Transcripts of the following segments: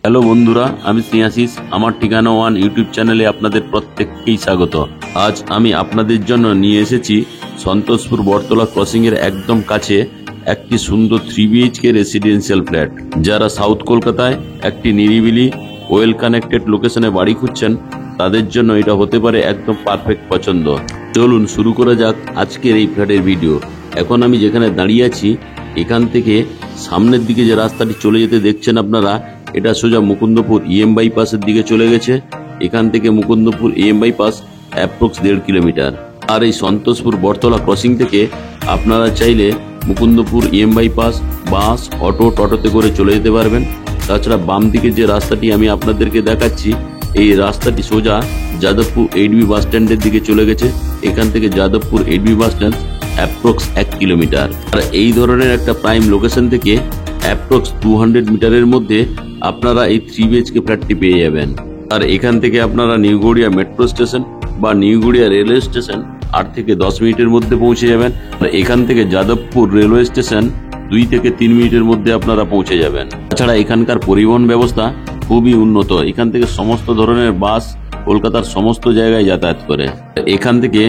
Hello বন্ধুরা, আমি স্নেহাশিস। আমার ঠিকানা ওয়ান ইউটিউব চ্যানেলে আপনাদের প্রত্যেককেই স্বাগত। আজ আমি আপনাদের জন্য নিয়ে এসেছি সন্তোষপুর বটতলা ক্রসিংয়ের একদম কাছে একটি সুন্দর 3 BHK রেসিডেন্সিয়াল ফ্ল্যাট। যারা সাউথ কলকাতায় একটি নিরিবিলি ওয়েল কানেক্টেড লোকেশনে বাড়ি খুঁজছেন, তাদের জন্য এটা হতে পারে একদম পারফেক্ট পছন্দ। চলুন শুরু করা যাক আজকের এই ফ্ল্যাটের ভিডিও। এখন আমি যেখানে দাঁড়িয়ে আছি, এখান থেকে সামনের দিকে যে রাস্তাটি চলে যেতে দেখছেন আপনারা, এটা সোজা মুকুন্দপুর EM বাইপাসের দিকে চলে গেছে। এখান থেকে Mukundapur EM bypass approx 1.5 kilometre. আর এই সন্তোষপুর বটতলা ক্রসিং থেকে আপনারা চাইলে Mukundapur EM bypass bus, auto, টোটোতে করে চলে যেতে পারবেন। তাছাড়া বাম দিকে যে রাস্তাটি আমি আপনাদেরকে দেখাচ্ছি, এই রাস্তাটি সোজা যাদবপুর 8B বাস স্ট্যান্ডের দিকে চলে গেছে। এখান থেকে Jadavpur 8B bus stand approx 1 kilometre. আর এই ধরনের একটা প্রাইম লোকেশন থেকে অ্যাপ্রক্স 200 মিটারের মধ্যে আপনারা এই 3 BHK ফ্ল্যাটটি পেয়ে যাবেন। আর এখান থেকে আপনারা নিউ গড়িয়া মেট্রো স্টেশন বা নিউ গড়িয়া রেলওয়ে স্টেশন 8 থেকে 10 মিনিটের মধ্যে পৌঁছে যাবেন। আর এখান থেকে যাদবপুর রেলওয়ে স্টেশন 2 থেকে 3 মিনিটের মধ্যে আপনারা পৌঁছে যাবেন। তাছাড়া এখানকার পরিবহন ব্যবস্থা খুবই উন্নত। এখান থেকে সমস্ত ধরনের বাস কলকাতার সমস্ত জায়গায় যাতায়াত করে। এখান থেকে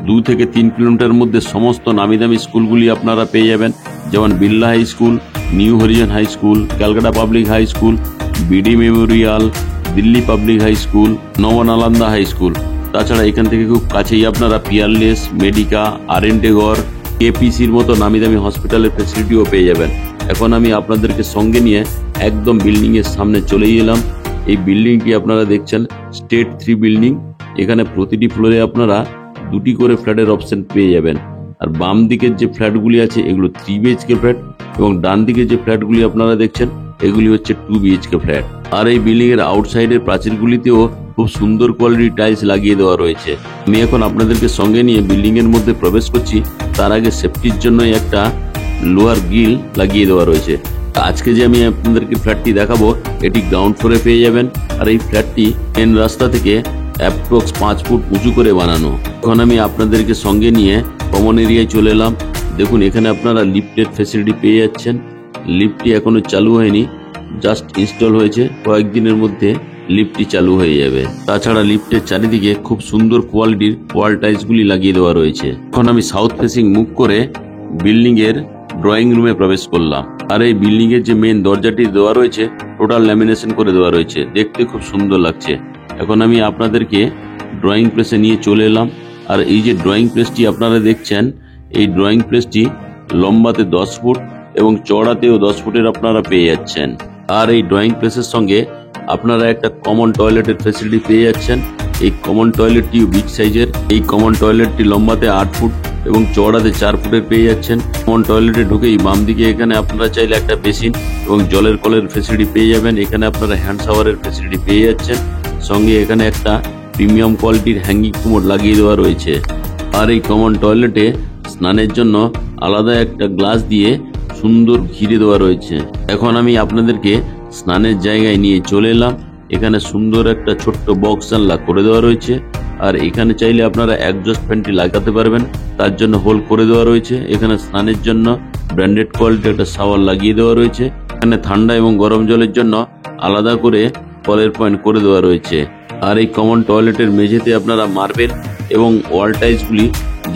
2 থেকে 3 কিলোমিটার মধ্যে সমস্ত নামি দামি স্কুলগুলি আপনারা পেয়ে যাবেন, যেমন Birla high school, new horizon high school, Calcutta public high school, BD memorial, Delhi public high school, Nava Nalanda high school. তাছাড়া এখান থেকে খুব কাছেই আপনারা পিয়ারলেস, মেডিকা, আরএনটেগর, KPCর মতো নামি দামি হসপিটালের ফেসিলিটিও পেয়ে যাবেন। এখন আমি আপনাদেরকে সঙ্গে নিয়ে একদম বিল্ডিং এর সামনে চলেই এলাম। এই বিল্ডিংটি আপনারা দেখছেন স্টেট 3 বিল্ডিং। এখানে প্রতিটি ফ্লোরে আপনারা 2টি করে ফ্ল্যাটের অপশন পেয়ে যাবেন। আর বাম দিকের যে ফ্ল্যাটগুলি আছে এগুলো 3 BHK ফ্ল্যাট, এবং ডান দিকে যে ফ্ল্যাটগুলি আপনারা দেখছেন এগুলি হচ্ছে 2 BHK ফ্ল্যাট। আর এই বিল্ডিং এর আউটসাইডের প্রাচীরগুলিতেও খুব সুন্দর কোয়ালিটির টাইলস লাগিয়ে দেওয়া রয়েছে। আমি এখন আপনাদেরকে সঙ্গে নিয়ে বিল্ডিং এর মধ্যে প্রবেশ করছি। তার আগে সেফটির জন্য একটা লোহার গ্রিল লাগিয়ে দেওয়া রয়েছে। আজকে যে আমি আপনাদেরকে ফ্ল্যাটটি দেখাবো, এটি গ্রাউন্ড ফ্লোরে পেয়ে যাবেন। আর এই ফ্ল্যাটটি মেন রাস্তা থেকে অ্যাপ্রক্স 5 ফুট উঁচু করে বানানো। এখন আমি আপনাদেরকে সঙ্গে নিয়ে কমন এরিয়ায় চলে এলাম। দেখুন, এখানে আপনারা লিফটের ফ্যাসিলিটি পেয়ে যাচ্ছেন। লিফটটি এখনো চালু হয়নি, জাস্ট ইনস্টল হয়েছে। কয়েকদিনের মধ্যে লিফটটি চালু হয়ে যাবে। তাছাড়া লিফটের চারিদিকে খুব সুন্দর কোয়ালিটির ওয়াল টাইলসগুলি লাগিয়ে দেওয়া রয়েছে। এখন আমি সাউথ ফেসিং মুভ করে বিল্ডিং এর ড্রয়িং রুমে প্রবেশ করলাম। আর এই বিল্ডিং এর যে মেন দরজাটি দেওয়া রয়েছে, টোটাল ল্যামিনেশন করে দেওয়া রয়েছে, দেখতে খুব সুন্দর লাগছে। এখন আমি আপনাদেরকে ড্রয়িং প্লেসে নিয়ে চলে এলাম। আর এই যে ড্রয়িং প্লেসটি আপনারা দেখছেন, এই ড্রয়িং প্লেসটি লম্বাতে 10 ফুট এবং চওড়াতেও 10 ফুটের আপনারা পেয়ে যাচ্ছেন। আর এই ড্রয়িং প্লেসের সঙ্গে আপনারা একটা কমন টয়লেটের ফ্যাসিলিটি পেয়ে যাচ্ছেন। এই কমন টয়লেটটি বিগ সাইজের। এই কমন টয়লেটটি লম্বাতে 8 ফুট এবং চওড়াতে 4 ফুটের পেয়ে যাচ্ছেন। কমন টয়লেটে ঢুকেই বাম দিকে এখানে আপনারা চাইলে একটা বেসিন এবং জলের কলের ফ্যাসিলিটি পেয়ে যাবেন। এখানে আপনারা হ্যান্ড শাওয়ারের ফ্যাসিলিটি পেয়ে যাচ্ছেন। সঙ্গে এখানে একটা প্রিমিয়াম কোয়ালিটির হ্যাঙ্গিং কুমোড লাগিয়ে দেওয়া রয়েছে। আর এই কমন টয়লেটে স্নানের জন্য আলাদা একটা গ্লাস দিয়ে সুন্দর ঘিরে দেওয়া রয়েছে। এখন আমি আপনাদেরকে স্নানের জায়গায় নিয়ে চলে এলাম। এখানে সুন্দর একটা ছোট্ট বক্স জানলা করে দেওয়া রয়েছে। আর এখানে চাইলে আপনারা এক্সস্ট ফ্যানটি লাগাতে পারবেন, তার জন্য হোল করে দেওয়া রয়েছে। এখানে স্নানের জন্য ব্র্যান্ডেড কোয়ালিটির একটা শাওয়ার লাগিয়ে দেওয়া রয়েছে। এখানে ঠান্ডা এবং গরম জলের জন্য আলাদা করে কলের পয়েন্ট করে দেওয়া রয়েছে। আর এই কমন টয়লেটের মেঝেতে আপনারা মার্বেল এবং ওয়াল টাইলসগুলি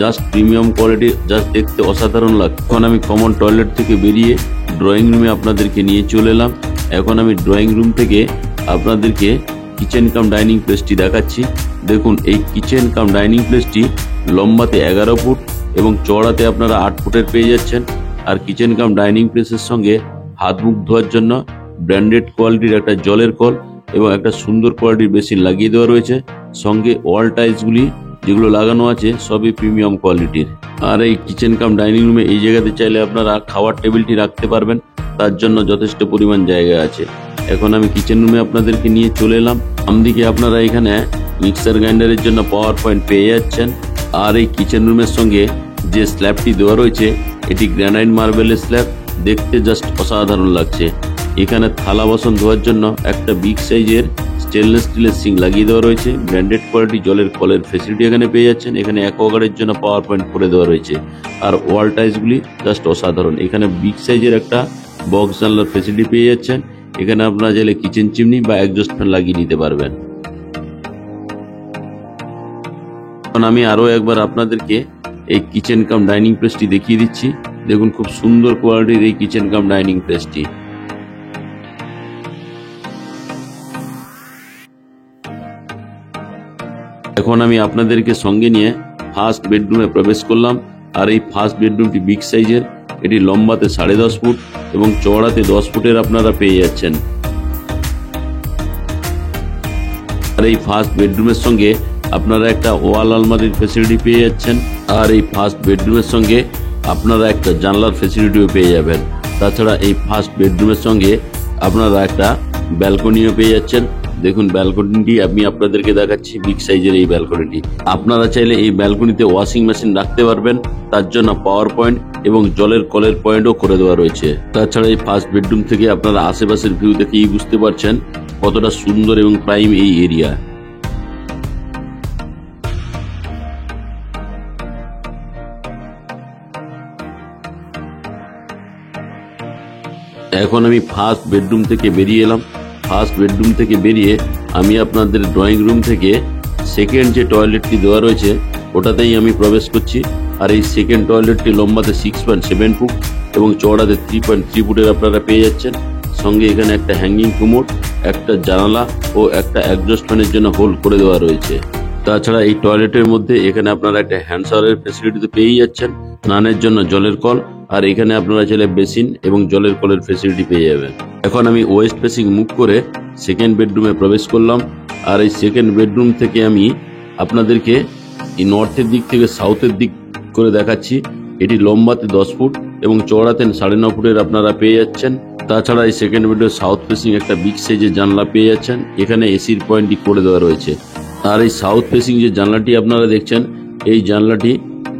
জাস্ট প্রিমিয়াম কোয়ালিটি, জাস্ট দেখতে অসাধারণ লাগে। এখন আমি কমন টয়লেট থেকে বেরিয়ে ড্রয়িং রুমে আপনাদেরকে নিয়ে চলে এলাম। এখন আমি ড্রয়িং রুম থেকে আপনাদেরকে কিচেন কাম ডাইনিং প্লেসটি দেখাচ্ছি। দেখুন, এই কিচেন কাম ডাইনিং প্লেসটি লম্বাতে 11 ফুট এবং চওড়াতে আপনারা 8 ফুটের পেয়ে যাচ্ছেন। আর কিচেন কাম ডাইনিং প্লেসের সঙ্গে হাত মুখ ধোয়ার জন্য ব্র্যান্ডেড কোয়ালিটির একটা জলের কল এবং একটা সুন্দর কোয়ালিটির বেসিন লাগিয়ে দেওয়া রয়েছে। সঙ্গে ওয়াল টাইলসগুলি যেগুলো লাগানো আছে সবই প্রিমিয়াম কোয়ালিটির। আর এই কিচেন কাম ডাইনিং রুমে এই জায়গাতে চাইলে আপনারা খাওয়ার টেবিলটি রাখতে পারবেন, তার জন্য যথেষ্ট পরিমাণ জায়গা আছে। এখন আমি কিচেন রুমে আপনাদেরকে নিয়ে চলে এলাম। আমদিকে আপনারা এখানে মিক্সার গ্রাইন্ডারের জন্য পাওয়ার পয়েন্ট পেয়ে যাচ্ছেন। আর এই কিচেন রুমের সঙ্গে যে স্ল্যাবটি দেওয়া রয়েছে, এটি গ্রানাইট মার্বেলের স্ল্যাব, দেখতে জাস্ট অসাধারণ লাগছে। এখানে থালা বাসন ধোয়ার জন্য একটা বিগ সাইজের স্টেনলেস স্টিলের সিঙ্ক লাগিয়ে দেওয়া রয়েছে। ব্র্যান্ডেড কোয়ালিটি জলের কলের ফেসিলিটি এখানে পেয়ে যাচ্ছেন। এখানে অ্যাকোয়াগার্ডের জন্য পাওয়ার পয়েন্ট করে দেওয়া রয়েছে। আর ওয়াল টাইলসগুলি জাস্ট অসাধারণ। এখানে বিগ সাইজের একটা বক্স জানলার ফেসিলিটি পেয়ে যাচ্ছেন। এখানে আপনারা চাইলে কিচেন চিমনি বা এক্সস্ট ফ্যান লাগিয়ে নিতে পারবেন। এখন আমি আরো একবার আপনাদেরকে এই কিচেন কাম ডাইনিং প্লেসটি দেখিয়ে দিচ্ছি। দেখুন খুব সুন্দর কোয়ালিটির এই কিচেন কাম ডাইনিং প্লেসটি। এখন আমি আপনাদেরকে সঙ্গে নিয়ে ফার্স্ট বেডরুমে প্রবেশ করলাম। আর এই ফার্স্ট বেডরুমটি বিগ সাইজের, এটি লম্বাতে 10.5 ফুট এবং চওড়াতে 10 ফুটের আপনারা পেয়ে যাচ্ছেন। আর এই ফার্স্ট বেডরুমের সঙ্গে আপনারা একটা ওয়াল আলমারির ফ্যাসিলিটি পেয়ে যাচ্ছেন। আর এই ফার্স্ট বেডরুমের সঙ্গে আপনারা একটা জানলার ফ্যাসিলিটিও পেয়ে যাবেন। তাছাড়া এই ফার্স্ট বেডরুমের সঙ্গে আপনারা একটা ব্যালকনিও পেয়ে যাচ্ছেন। দেখুন ব্যালকনিটি আমি আপনাদেরকে দেখাচ্ছি, বিগ সাইজের এই ব্যালকনিটি। আপনারা চাইলে এই ব্যালকনিতে ওয়াশিং মেশিন রাখতে পারবেন, তার জন্য পাওয়ার পয়েন্ট এবং জলের কলের পয়েন্টও করে দেওয়া রয়েছে। তাছাড়া এই ফার্স্ট বেডরুম থেকে আপনারা আশেপাশের ভিউ দেখেই বুঝতে পারছেন কতটা সুন্দর এবং প্রাইম এই এরিয়া। এখন আমি ফার্স্ট বেডরুম থেকে বেরিয়ে এলাম। ফার্স্ট বেডরুম থেকে বেরিয়ে আমি আপনাদের ড্রয়িং রুম থেকে সেকেন্ড যে টয়লেটটি দেওয়া রয়েছে ওটাতেই আমি প্রবেশ করছি। আর এই সেকেন্ড টয়লেটটি লম্বাতে 6.7 ফুট এবং চওড়াতে 3.3 ফুটের আপনারা পেয়ে যাচ্ছেন। সঙ্গে এখানে একটা হ্যাঙ্গিং কুমোড, একটা জানালা ও একটা এক্সস্ট ফ্যানের জন্য হোল্ড করে দেওয়া রয়েছে। তাছাড়া এই টয়লেটের মধ্যে এখানে আপনারা একটা হ্যান্ড শাওয়ারের ফ্যাসিলিটি তো পেয়েই যাচ্ছেন, স্নানের জন্য জলের কল, আর এখানে আপনারা চাইলে বেসিন এবং জলের কলের ফ্যাসিলিটি পেয়ে যাবেন। এখন আমি ওয়েস্ট ফেসিং মুভ করে সেকেন্ড বেডরুমে প্রবেশ করলাম। আর এই সেকেন্ড বেডরুম থেকে আমি আপনাদেরকে এই নর্থের দিক থেকে সাউথের দিক করে দেখাচ্ছি। এটি লম্বাতে 10 ফুট এবং চওড়াতে 9.5 ফুটের আপনারা পেয়ে যাচ্ছেন। তাছাড়া এই সেকেন্ড বেডরুমে সাউথ ফেসিং একটা বিগ সাইজের জানলা পেয়ে যাচ্ছেন। এখানে এসির পয়েন্টটি করে দেওয়া রয়েছে। আর এই সাউথ ফেসিং যে জানলাটি আপনারা দেখছেন, এই জানলাটি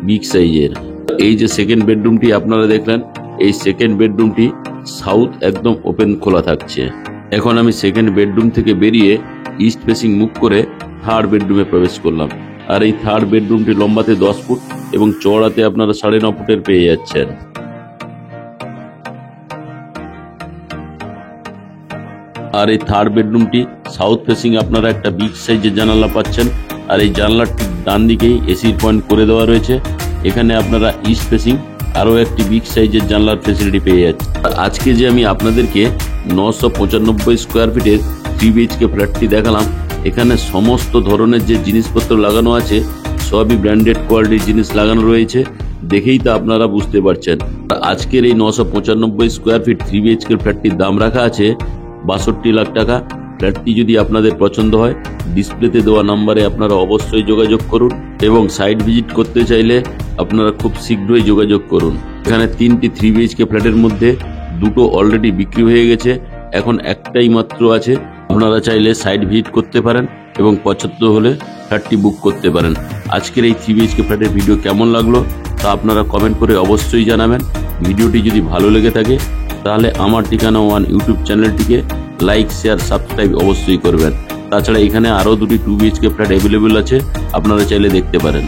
বিগ সাইজের। এই যে সেকেন্ড বেডরুমটি আপনারা দেখলেন, এই সেকেন্ড বেডরুমটি সাউথ একদম ওপেন খোলা থাকছে। এখন আমি সেকেন্ড বেডরুম থেকে বেরিয়ে ইস্ট ফেসিং মুভ করে থার্ড বেডরুমে প্রবেশ করলাম। আর এই থার্ড বেডরুমটি লম্বাতে 10 ফুট এবং চওড়াতে আপনারা 9.5 ফুটের পেয়ে যাচ্ছেন। আর এই থার্ড বেডরুমটি সাউথ ফেসিং আপনারা একটা বিগ সাইজের জানালা পাচ্ছেন। আর এই জানলাটির ডান দিকেই এসির পয়েন্ট করে দেওয়া রয়েছে। এখানে আপনারা ইস্ট ফেসিং আরো একটি বিগ সাইজের জানলার ফ্যাসিলিটি পেয়ে যাচ্ছে। আজকে যে আমি আপনাদেরকে 995 স্কোয়ার ফিটের 3 BHK ফ্ল্যাটটি দেখালাম, এখানে সমস্ত ধরনের যে জিনিসপত্র লাগানো আছে সবই ব্র্যান্ডেড কোয়ালিটির জিনিস লাগানো রয়েছে। দেখেই তো আপনারা বুঝতে পারছেন। আজকের এই 995 স্কোয়ার ফিট 3 BHK ফ্ল্যাটটির দাম রাখা আছে 62 লাখ টাকা। ফ্ল্যাটটি যদি আপনাদের পছন্দ হয়, ডিসপ্লেতে দেওয়া নাম্বারে আপনারা অবশ্যই যোগাযোগ করুন এবং সাইট ভিজিট করতে চাইলে আপনারা খুব শীঘ্রই যোগাযোগ করুন। এখানে 3টি 3 BHK ফ্ল্যাটের মধ্যে 2টো অলরেডি বিক্রি হয়ে গেছে, এখন একটাই মাত্র আছে। আপনারা চাইলে সাইট ভিজিট করতে পারেন এবং পছন্দ হলে ফ্ল্যাটটি বুক করতে পারেন। আজকের এই 3 BHK ফ্ল্যাটের ভিডিও কেমন লাগলো তা আপনারা কমেন্ট করে অবশ্যই জানাবেন। ভিডিওটি যদি ভালো লেগে থাকে তাহলে আমার ঠিকানা ওয়ান ইউটিউব চ্যানেলটিকে লাইক, শেয়ার, সাবস্ক্রাইব অবশ্যই করবেন। তাছাড়া এখানে আরও 2টি 2 BHK ফ্ল্যাট অ্যাভেলেবেল আছে, আপনারা চাইলে দেখতে পারেন।